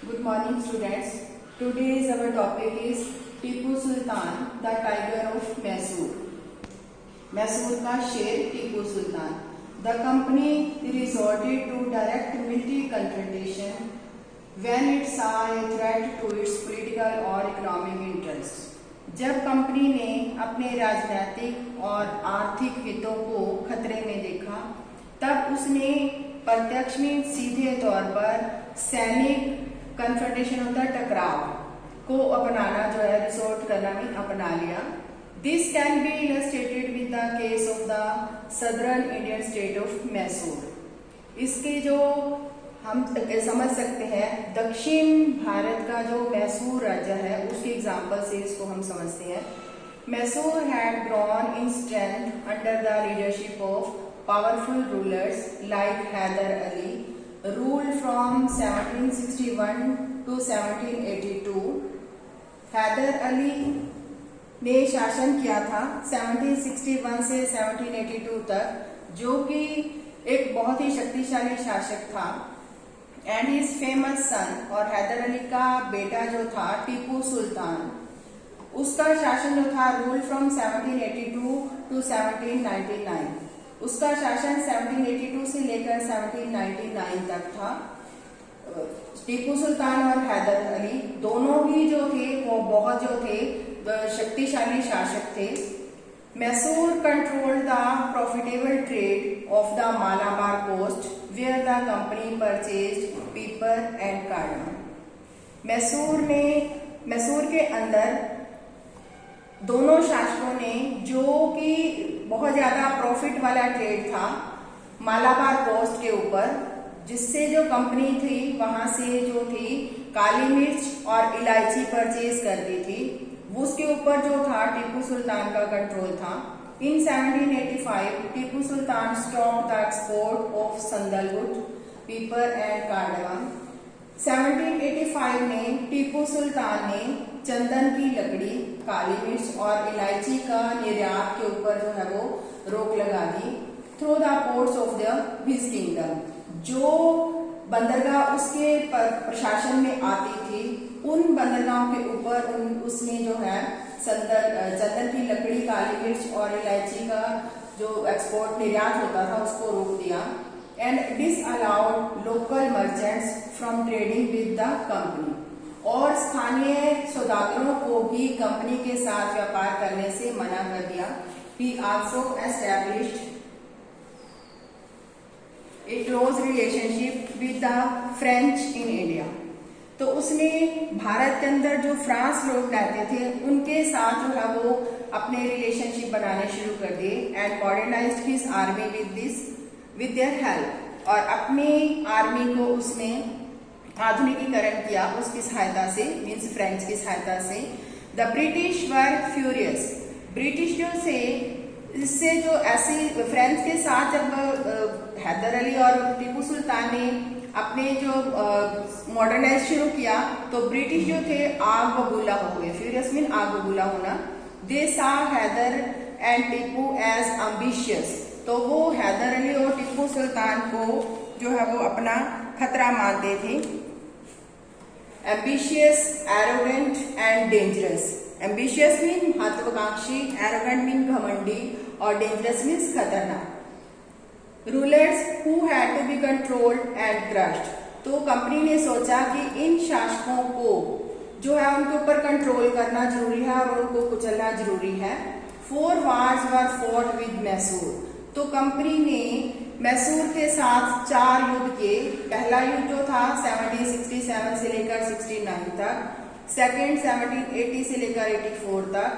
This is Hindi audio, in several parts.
Good morning, students. Today's our topic is Tipu Sultan, the tiger of Mysore. Mysore का शेर Tipu Sultan. The company resorted to direct military confrontation when it saw a threat to its political or economic interests. जब कंपनी ने अपने राजनीतिक और आर्थिक हितों को खतरे में देखा, तब उसने प्रत्यक्ष में सीधे तौर पर सैनिक कन्फ्रंटेशन होता है, टकराव को अपनाना जो है, रिसोर्ट करना में अपना लिया. This can be illustrated with the case of the southern Indian state of Mysore. इसके जो हम समझ सकते हैं, दक्षिण भारत का जो मैसूर राज्य है उसके एग्जाम्पल से इसको हम समझते हैं. Mysore had grown in strength under the leadership of powerful rulers like Haidar Ali, ruled from 1761 to 1782. Haidar Ali ने शासन किया था 1761 से 1782 तक, जो कि एक बहुत ही शक्तिशाली शासक था. एंड हिज फेमस सन, और हैदर अली का बेटा जो था टीपू सुल्तान, उसका शासन जो था रूल फ्रॉम 1782 टू 1799. उसका शासन 1782 से लेकर 1799 तक था. टीपू सुल्तान और हैदर अली दोनों ही जो थे वो बहुत जो थे शक्तिशाली शासक थे. Mysore controlled the profitable trade of the Malabar coast where the company purchased pepper and cardamom. Mysore के अंदर दोनों शासकों ने, जो कि बहुत ज्यादा प्रॉफिट वाला ट्रेड था मालाबार कोस्ट के ऊपर, जिससे जो कंपनी थी वहां से जो थी काली मिर्च और इलायची परचेज करती थी, उसके ऊपर जो था टीपू सुल्तान का कंट्रोल था. In 1785 Tipu Sultan stopped the export of sandalwood, pepper and cardamom. 1785 में टीपू सुल्तान ने चंदन की लकड़ी, काली मिर्च और इलायची का निर्यात के ऊपर जो है वो रोक लगा दी. Through the ports of the his kingdom, जो बंदरगाह उसके प्रशासन में आती थी, उन बंदरगाहों के ऊपर उसने जो है चंदन की लकड़ी, काली मिर्च और इलायची का जो एक्सपोर्ट निर्यात होता था उसको रोक दिया. And disallowed local merchants from trading with the company, और स्थानीय सौदागरों को भी कंपनी के साथ व्यापार करने से मना कर दिया. He also established a close relationship with the French in India. तो उसने भारत के अंदर जो फ्रांस लोग रहते थे उनके साथ जो है वो अपने रिलेशनशिप बनाने शुरू कर दिए. And modernised his army with their help, और अपनी आर्मी को उसने आधुनिकीकरण किया उसकी सहायता से, मीन्स फ्रेंच की सहायता से. The British were furious. British जो से इससे जो ऐसी फ्रेंच के साथ जब हैदर अली और टीपू सुल्तान ने अपने जो मॉडर्नाइज शुरू किया, तो ब्रिटिश जो थे आग बबूला हो गए. फ्यूरियस मीन आग बबूला होना. They saw Haidar and Tipu as ambitious. तो वो हैदर अली और टीपू सुल्तान को जो है वो अपना खतरा मानते थे. Ambitious, arrogant and dangerous. Ambitious mean महत्वाकांक्षी, एरोगेंट मीन घमंडी, और डेंजरस मीन्स खतरनाक. Rulers who had to be controlled and crushed. तो कंपनी ने सोचा कि इन शासकों को जो है उनके ऊपर कंट्रोल करना जरूरी है और उनको कुचलना जरूरी है. 4 wars were fought with Mysore. तो कंपनी ने मैसूर के साथ 4 युद्ध किए. पहला युद्ध जो था 1767 से लेकर 69 तक, सेकेंड 1780 से लेकर 84 तक,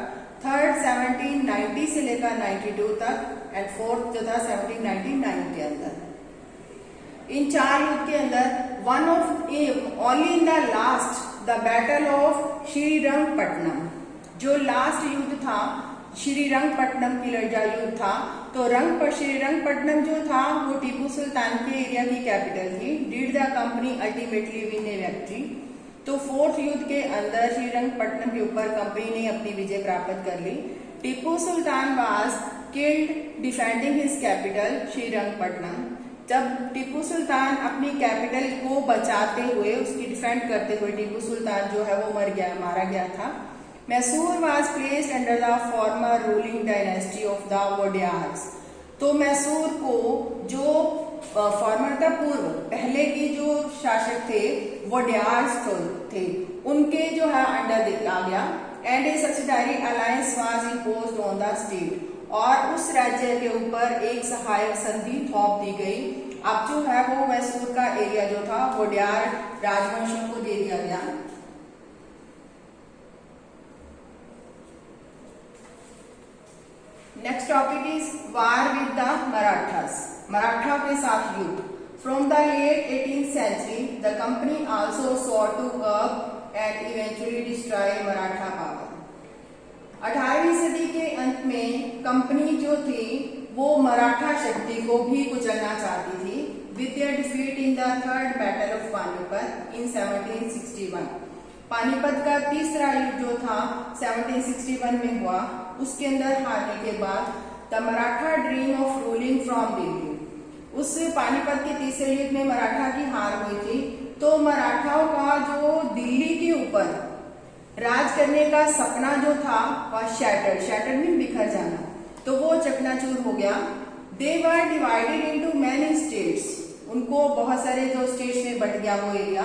थर्ड 1790 से लेकर 92 तक, एंड फोर्थ जो था 1799 के अंदर. इन 4 युद्ध के अंदर only in the last the battle of Srirangapatnam, जो लास्ट युद्ध था श्रीरंगपट्टनम की लड़ाई युद्ध था. तो श्रीरंगपट्टनम जो था वो टीपू सुल्तान के एरिया की कैपिटल थी. Did the company ultimately win A victory. तो 4th युद्ध के अंदर श्रीरंगपट्टनम के ऊपर कंपनी ने अपनी विजय प्राप्त कर ली. Tipu Sultan was killed defending his capital Srirangpatnam. जब टीपू सुल्तान अपनी कैपिटल को बचाते हुए, उसकी डिफेंड करते हुए, टीपू सुल्तान जो है वो मारा गया था। Mysore was placed under the former ruling dynasty of the Wodeyars. तो मैसूर को जो फॉर्मर था, पूर्व पहले की जो शासक थे वोडियार्स थे, उनके जो है अंडर आ गया। And A subsidiary alliance was imposed on the state, और उस राज्य के ऊपर एक सहायक संधि थोप दी गई। अब जो है वो मैसूर का एरिया जो था वोडियार राजवंशों को दे दिया गया। Next topic is war with the Marathas. Maratha के साथ युद्ध। From the late 18th century the company also sought to curb and eventually destroy Maratha power. 18वीं सदी के अंत में कंपनी जो थी वो मराठा शक्ति को भी कुचलना चाहती थी। With their defeat in the third battle of Panipat in 1761। Panipat का तीसरा युद्ध जो था 1761 में हुआ, उसके अंदर हारने के बाद the Maratha dream of ruling from Delhi. उस पानीपत के तीसरे युद्ध में मराठा की हार हुई थी, तो मराठाओं का जो दिल्ली के ऊपर राज करने का सपना जो था वह शैटर्ड मीन बिखर जाना, तो वो चकनाचूर हो गया। They were divided into many states. उनको बहुत सारे जो स्टेट्स में बट गया वो एरिया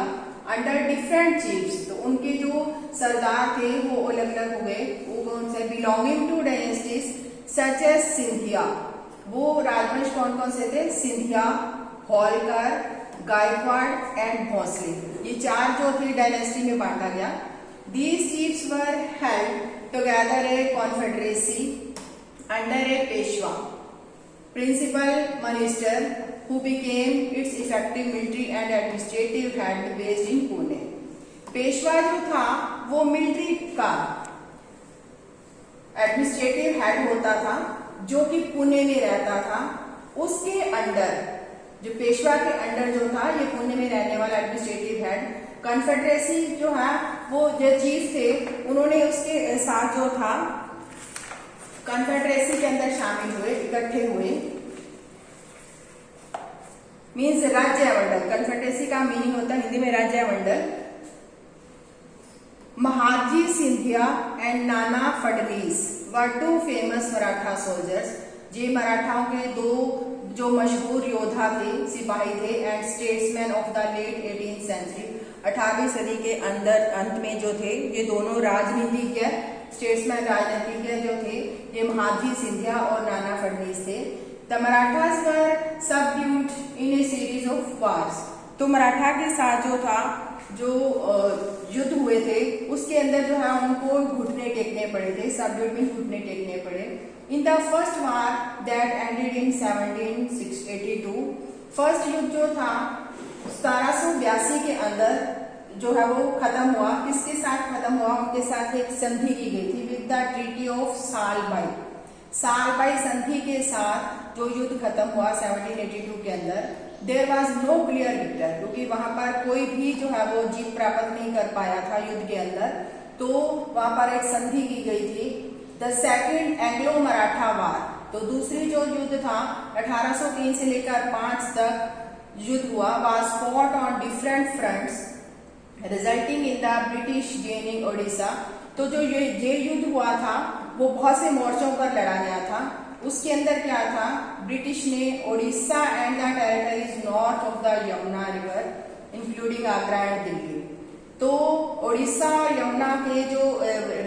अंडर डिफरेंट चीफ्स। तो उनके जो सरदार थे वो अलग अलग हो गए। वो कौन से? Belonging to dynasties such as Scindia. वो राजवंश कौन कौन से थे? सिंधिया, होलकर, गायकवाड़ एंड भोसले। ये चार जो थे डायनेस्टी में बांटा गया। These chiefs were held together a confederacy under a Peshwa, principal minister, who became its effective military and administrative head based in Pune. Peshwa जो था वो मिलिट्री का एडमिनिस्ट्रेटिव हेड होता था, जो कि पुणे में रहता था। उसके अंडर जो पेशवा के अंडर जो था ये पुणे में रहने वाला एडमिनिस्ट्रेटिव हेड। कॉन्फेडरेसी जो है वो जो चीफ थे उन्होंने उसके साथ जो था कॉन्फेडरेसी के अंदर शामिल हुए, इकट्ठे हुए। मीन्स राज्य मंडल। कॉन्फेडरेसी का मीनिंग होता है हिंदी में राज्य मंडल। Mahadji Scindia and Nana Phadnavis were two famous Maratha soldiers. ये मराठाओं के दो जो मशहूर योद्धा थे, सिपाही थे and statesman of the late 18th century। 18वीं सदी के अंत में जो थे ये दोनों राजनीतिज्ञ, स्टेट्समैन राजनीतिज्ञ जो थे, ये महादजी सिंधिया और नाना फडणवीस थे। The Marathas were subdued in A series of wars. तो मराठा के साथ जो था जो युद्ध हुए थे उसके अंदर जो है उनको घुटने टेकने पड़े थे। सबड्यूड मीन घुटने टेकने पड़े। In the first war that ended in 1782। First युद्ध जो था 1782 के अंदर जो है वो खत्म हुआ। किसके साथ खत्म हुआ? उनके साथ एक संधि की गई थी with the treaty of Salbai. Salbai संधि के साथ जो युद्ध खत्म हुआ 1782 के अंदर। There was no clear victor, क्योंकि वहां पर कोई भी जो है वो जीत प्राप्त नहीं कर पाया था युद्ध के अंदर, तो वहां पर एक संधि की गई थी द सेकेंड एंग्लो मराठा वार। तो दूसरी जो युद्ध था 1803 से लेकर 5 तक युद्ध हुआ, was fought on different fronts resulting in the British gaining Odisha. तो जो ये युद्ध हुआ था वो बहुत से मोर्चों पर लड़ा गया था। उसके अंदर क्या था? ब्रिटिश ने Odisha and the territories north of the Yamuna river including Agra and Delhi. तो ओडिशा और यमुना के जो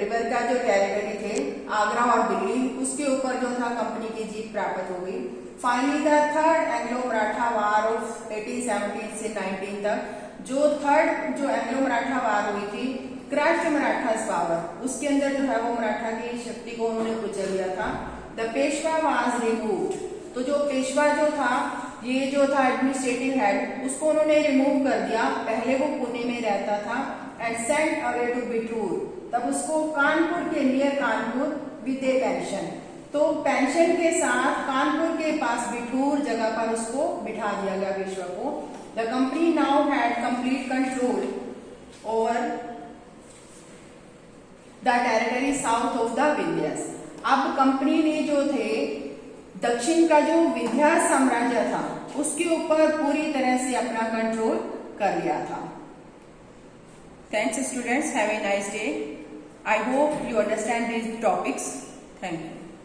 रिवर का जो टेरिटरी थे, आगरा और दिल्ली, उसके ऊपर जो था कंपनी की जीत प्राप्त हो गई। Finally the third Anglo Maratha war of 1817 से 19 तक, जो थर्ड जो एंग्लो मराठा वार हुई थी, क्रश्ड मराठास पावर, उसके अंदर जो है वो मराठा की शक्ति को उन्होंने कुचल दिया था। The Peshwa was removed. तो जो पेशवा जो था, ये जो था एडमिनिस्ट्रेटिव हेड, उसको उन्होंने रिमूव कर दिया। पहले वो पुणे में रहता था and sent away to Bithoor. तब उसको कानपुर के near Kanpur with a pension. तो पेंशन के साथ कानपुर के पास बिठूर जगह पर उसको बिठा दिया गया पेशवा को। The company now had complete control over the territory south of the Vindhyas. अब कंपनी ने जो थे दक्षिण का जो विंध्या साम्राज्य था उसके ऊपर पूरी तरह से अपना कंट्रोल कर लिया था। Thanks students, have a nice day. I hope you understand these topics. Thank you.